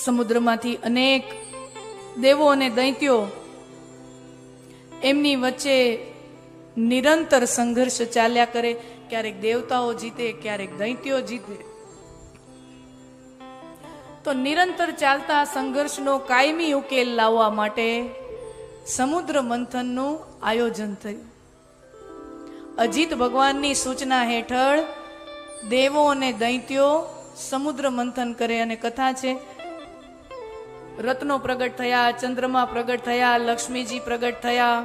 સમુદ્રમાંથી અનેક દેવો અને દૈત્યો, એમની વચ્ચે નિરંતર સંઘર્ષ ચાલ્યા કરે. ક્યારેક દેવતાઓ જીતે, ક્યારેક દૈત્યો જીતે. તો નિરંતર ચાલતા સંઘર્ષનો કાયમી ઉકેલ લાવવા માટે સમુદ્ર મંથનનું આયોજન થયું. અજીત ભગવાનની સૂચના હેઠળ દેવો અને દૈત્યો સમુદ્ર મંથન કરે. અને કથા છે, રત્નો પ્રગટ થયા, ચંદ્રમા પ્રગટ થયા, લક્ષ્મીજી પ્રગટ થયા.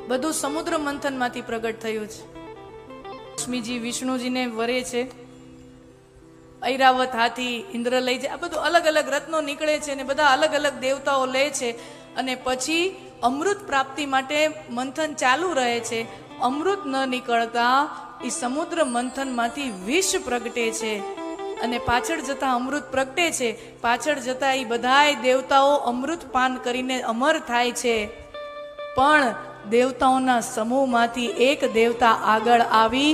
બધું સમુદ્ર મંથન માંથી પ્રગટ થયું છે. લક્ષ્મીજી વિષ્ણુજીને વરે છે, ઐરાવત હાથી ઇન્દ્ર લઈ જાય. આ બધું અલગ અલગ રત્નો નીકળે છે અને બધા અલગ અલગ દેવતાઓ લે છે. અને પછી અમૃત પ્રાપ્તિ માટે મંથન ચાલુ રહે છે. અમૃત ન નીકળતા એ સમુદ્ર મંથન માંથી વિષ પ્રગટે છે અને પાછળ જતા અમૃત પ્રગટે છે. પાછળ જતા એ બધાય દેવતાઓ અમૃત પાન કરીને અમર થાય છે. પણ દેવતાઓના સમૂહમાંથી એક દેવતા આગળ આવી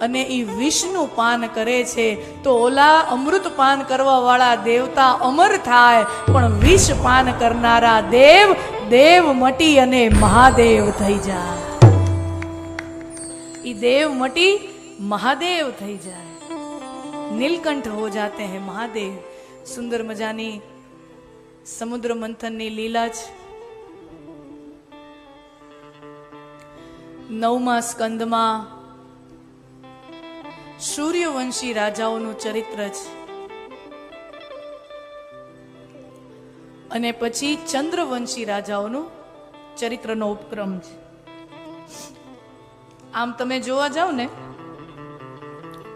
અને એ વિષનું પાન કરે છે. તો ઓલા અમૃત પાન કરવા વાળા દેવતા અમર થાય, પણ વિષ પાન કરનારા દેવ દેવ મટી અને મહાદેવ થઈ જાય. ઈ દેવ મટી મહાદેવ થઈ જાય, નીલકંઠ હો જાતે हैं મહાદેવ. સુંદર મજાની સમુદ્ર મંથનની લીલા છે. 9મા સ્કંદમાં સૂર્યવંશી રાજાઓનું ચરિત્ર છે અને પછી ચંદ્રવંશી રાજાઓનું ચરિત્રનો ઉપક્રમ છે. આમ તમે જોવા જાવ ને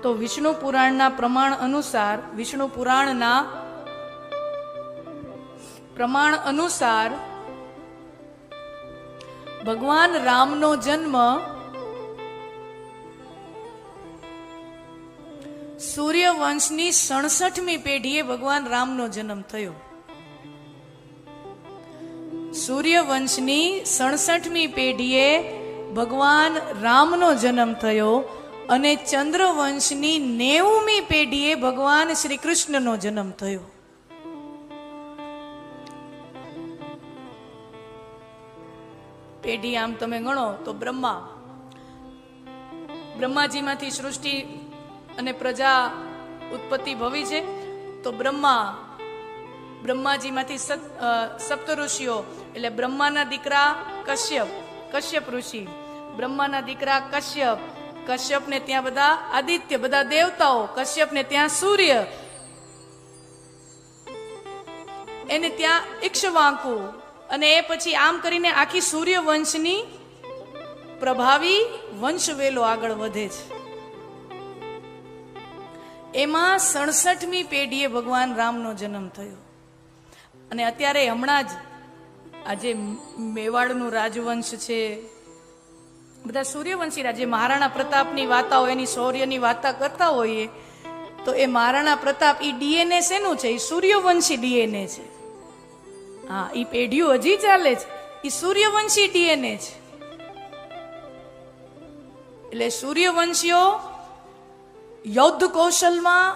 તો વિષ્ણુ પુરાણના પ્રમાણ અનુસાર ભગવાન રામનો જન્મ સૂર્યવંશની 67મી પેઢીએ ભગવાન રામનો જન્મ થયો. સૂર્યવંશની 67મી પેઢીએ ભગવાન રામનો જન્મ થયો અને ચંદ્રવંશની 90મી પેઢીએ ભગવાન શ્રી કૃષ્ણનો જન્મ થયો. પેઢી આમ તમે ગણો તો બ્રહ્માજીમાંથી સૃષ્ટિ અને પ્રજા ઉત્પત્તિ ભવી છે. તો બ્રહ્માજીમાંથી સપ્ત ઋષિઓ, એટલે બ્રહ્માના દીકરા કશ્યપ ઋષિ, બ્રહ્માના દીકરા કશ્યપ ને ત્યાં બધા આદિત્ય, બધા દેવતાઓ, કશ્યપ ને ત્યાં સૂર્ય, એને ત્યાં ઇક્ષ્વાકુ, અને એ પછી આમ કરીને આખી સૂર્યવંશની પ્રભાવી વંશવેલો આગળ વધે છે. એમાં 67મી પેઢીએ ભગવાન રામનો જન્મ થયો. અને અત્યારે હમણાં જ આજે મેવાડનું રાજવંશ છે, બધા સૂર્યવંશી રાજ્ય, મહારાણા પ્રતાપની વાર્તાઓ, એની શૌર્યની વાર્તા કરતા હોઈએ તો એ મહારાણા પ્રતાપ એ ડીએનએ શેનું છે? એ સૂર્યવંશી ડીએનએ છે. હા, એ પેઢીઓ હજી ચાલે છે, એ સૂર્યવંશી ડીએનએ છે. એટલે સૂર્યવંશીઓ યુદ્ધ કૌશલમાં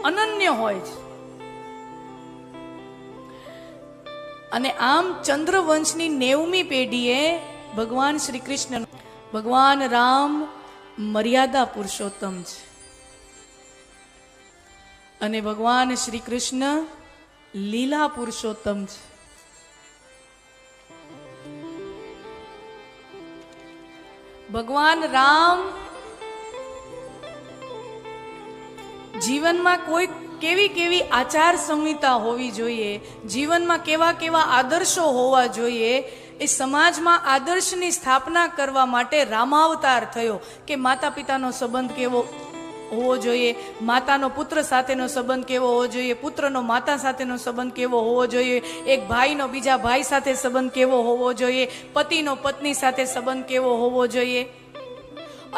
અનન્ય હોય છે. અને આમ ચંદ્રવંશની 90મી પેઢીએ ભગવાન શ્રી કૃષ્ણ, ભગવાન રામ મર્યાદા પુરુષોત્તમ છે અને ભગવાન શ્રી કૃષ્ણ લીલા પુરુષોત્તમ છે. ભગવાન રામ જીવનમાં કોઈ કેવી આચાર સંહિતા હોવી જોઈએ, જીવનમાં કેવા આદર્શો હોવા જોઈએ, એ સમાજમાં આદર્શની સ્થાપના કરવા માટે રામાવતાર થયો. કે માતા પિતાનો સંબંધ કેવો હોવો જોઈએ, માતાનો પુત્ર સાથેનો સંબંધ કેવો હોવો જોઈએ, પુત્રનો માતા સાથેનો સંબંધ કેવો હોવો જોઈએ, એક ભાઈનો બીજા ભાઈ સાથે સંબંધ કેવો હોવો જોઈએ, પતિનો પત્ની સાથે સંબંધ કેવો હોવો જોઈએ.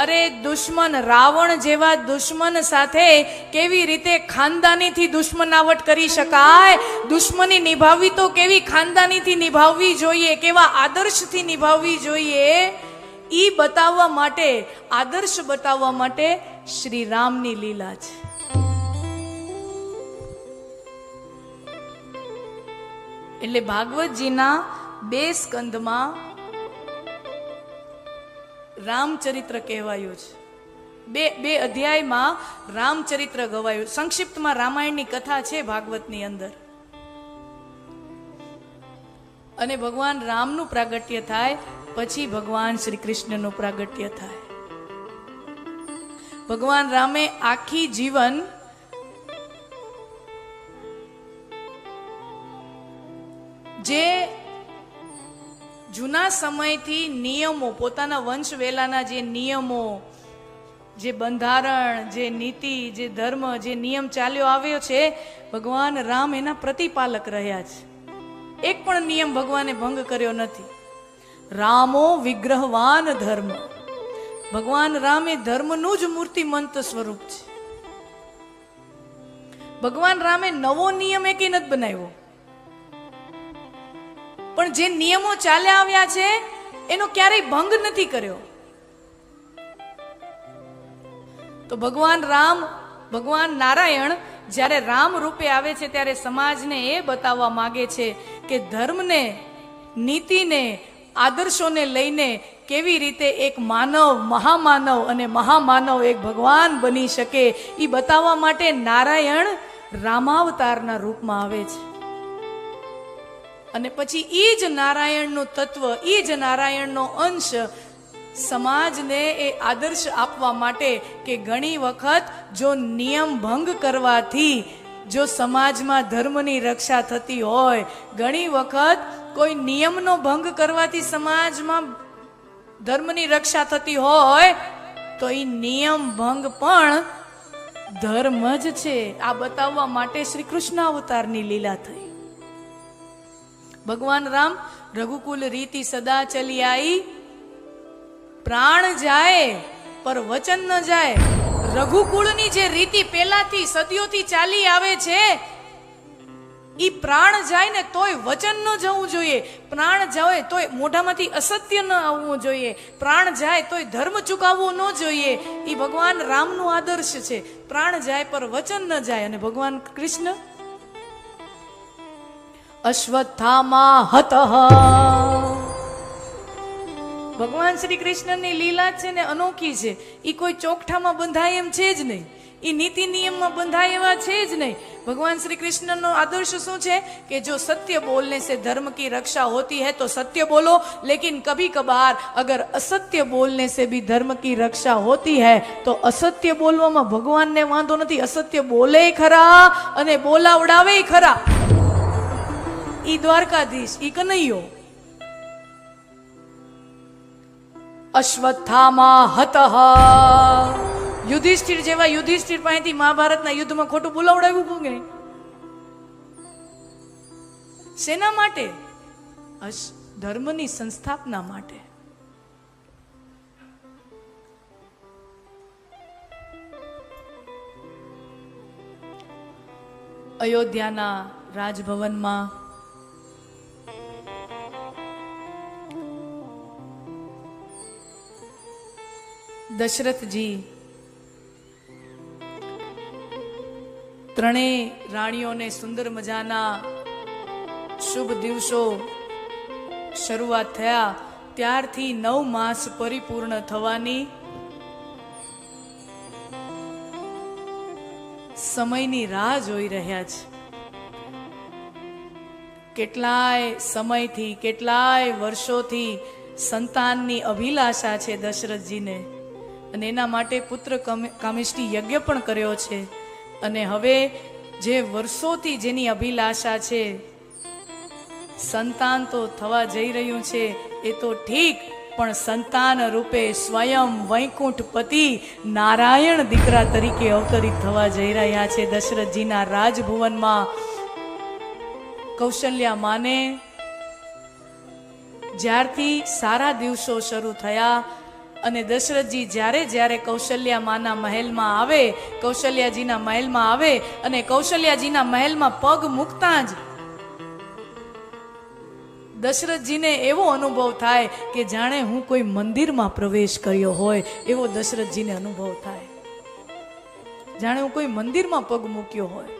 અરે દુશ્મન, રાવણ જેવા દુશ્મન સાથે કેવી રીતે ખાનદાનીથી દુશ્મનાવટ કરી શકાય, દુશ્મની નિભાવવી તો કેવી ખાનદાનીથી નિભાવવી જોઈએ, કેવા આદર્શથી નિભાવવી જોઈએ, ઈ બતાવવા માટે, આદર્શ બતાવવા માટે શ્રી રામની લીલા છે. એટલે ભાગવતજીના 2 સ્કંદમાં રામચરિત્ર કહેવાયું છે. બે અધ્યાયમાં રામચરિત્ર ગવાયું. સંક્ષિપ્તમાં રામાયણની કથા છે ભાગવતની અંદર. અને ભગવાન રામનું પ્રાગટ્ય થાય પછી ભગવાન શ્રી કૃષ્ણનું પ્રાગટ્ય થાય. ભગવાન રામે આખી જીવન જે જૂના સમયથી નિયમો, પોતાના વંશ વેલાના જે નિયમો, જે બંધારણ, જે નીતિ, જે ધર્મ, જે નિયમ ચાલ્યો આવ્યો છે, ભગવાન રામ એના પ્રતિપાલક રહ્યા છે. એક પણ નિયમ ભગવાને ભંગ કર્યો નથી. રામો વિગ્રહવાન ધર્મ. ભગવાન રામ એ ધર્મનું જ મૂર્તિમંત સ્વરૂપ છે. ભગવાન રામે નવો નિયમ એકેય નથી બનાવ્યો, પણ જે નિયમો ચાલ્યા આવ્યા છે એનો ક્યારેય ભંગ નથી કર્યો. તો ભગવાન રામ, ભગવાન નારાયણ જ્યારે રામ રૂપે આવે છે ત્યારે સમાજને એ બતાવવા માંગે છે કે ધર્મને, નીતિને, આદર્શોને લઈને કેવી રીતે એક માનવ, મહામાનવ અને મહામાનવ એક ભગવાન બની શકે એ બતાવવા માટે નારાયણ રામાવતારના રૂપમાં આવે છે. અને પછી એ જ નારાયણનું તત્વ, એ જ નારાયણનો અંશ સમાજને એ આદર્શ આપવા માટે કે ઘણી વખત જો નિયમ ભંગ કરવાથી જો સમાજમાં ધર્મની રક્ષા થતી હોય, ઘણી વખત કોઈ નિયમનો ભંગ કરવાથી સમાજમાં ધર્મની રક્ષા થતી હોય, તો એ નિયમ ભંગ પણ ધર્મ જ છે. આ બતાવવા માટે શ્રી કૃષ્ણ અવતારની લીલા થઈ. ભગવાન રામ રઘુકુલ રીતિ સદા ચલી આઈ, પ્રાણ જાય પર વચન ન જાય. રઘુકુળની જે રીતિ પહેલાથી સદીઓથી ચાલી આવે છે, ઈ પ્રાણ જાય ને તોય વચન ન જવું જોઈએ. પ્રાણ જાય તોય મોઢામાંથી અસત્ય ન આવવું જોઈએ. પ્રાણ જાય તોય ધર્મ ચૂકવવો ન જોઈએ. ઈ ભગવાન રામનું આદર્શ છે. પ્રાણ જાય પર વચન ન જાય. અને ભગવાન કૃષ્ણ અશ્વત્થામા હતઃ. ભગવાન શ્રી કૃષ્ણની લીલા છે ને અનોખી છે. ઈ કોઈ ચોકઠામાં બંધાય એમ છે જ નહીં, ઈ નીતિ નિયમમાં બંધાય એવા છે જ નહીં. भगवान श्री कृष्ण नो आदर्श शू है कि जो सत्य बोलने से धर्म की रक्षा होती है तो सत्य बोलो, लेकिन कभी कभार अगर असत्य बोलने से भी धर्म की रक्षा होती है तो असत्य बोलवा में भगवान ने वांधो नहीं. असत्य बोले खरा अने बोलावडावे खरा. ई द्वारकाधीश, ई कन्हैयो. अश्वत्थामा हतः. युधिष्ठिर जेवा युधिष्ठिर पासेथी महाभारतना युद्धमां खोटું બોલાવડાવ્યું કોને? સેના માટે? ધર્મની સંસ્થાપના માટે. અયોધ્યાના રાજભવનમાં દશરથજી ત્રણેય રાણીઓને સુંદર મજાના શુભ દિવસો શરૂઆત થયા ત્યારથી 9 માસ પરિપૂર્ણ થવાની સમયની રાહ જોઈ રહ્યા છે. કેટલાય સમયથી, કેટલાય વર્ષોથી સંતાનની અભિલાષા છે દશરથજીને, અને એના માટે પુત્ર કામેષ્ટી યજ્ઞ પણ કર્યો છે. અને હવે જે વર્ષોથી જેની અભિલાષા છે, સંતાન તો થવા જઈ રહ્યું છે એ તો ઠીક, પણ સંતાન રૂપે સ્વયં વૈકુંઠપતિ નારાયણ દીકરા તરીકે અવતરિત થવા જઈ રહ્યા છે દશરથજીના રાજભવનમાં. કૌશલ્યા માને જ્યારથી સારા દિવસો શરૂ થયા અને દશરથજી જ્યારે જ્યારે કૌશલ્યા માના મહેલમાં આવે, કૌશલ્યાજીના મહેલમાં આવે અને કૌશલ્યાજીના મહેલમાં પગ મૂકતા જ દશરથજીને એવો અનુભવ થાય કે જાણે હું કોઈ મંદિરમાં પ્રવેશ કર્યો હોય એવો દશરથજીને અનુભવ થાય, જાણે હું કોઈ મંદિરમાં પગ મૂક્યો હોય.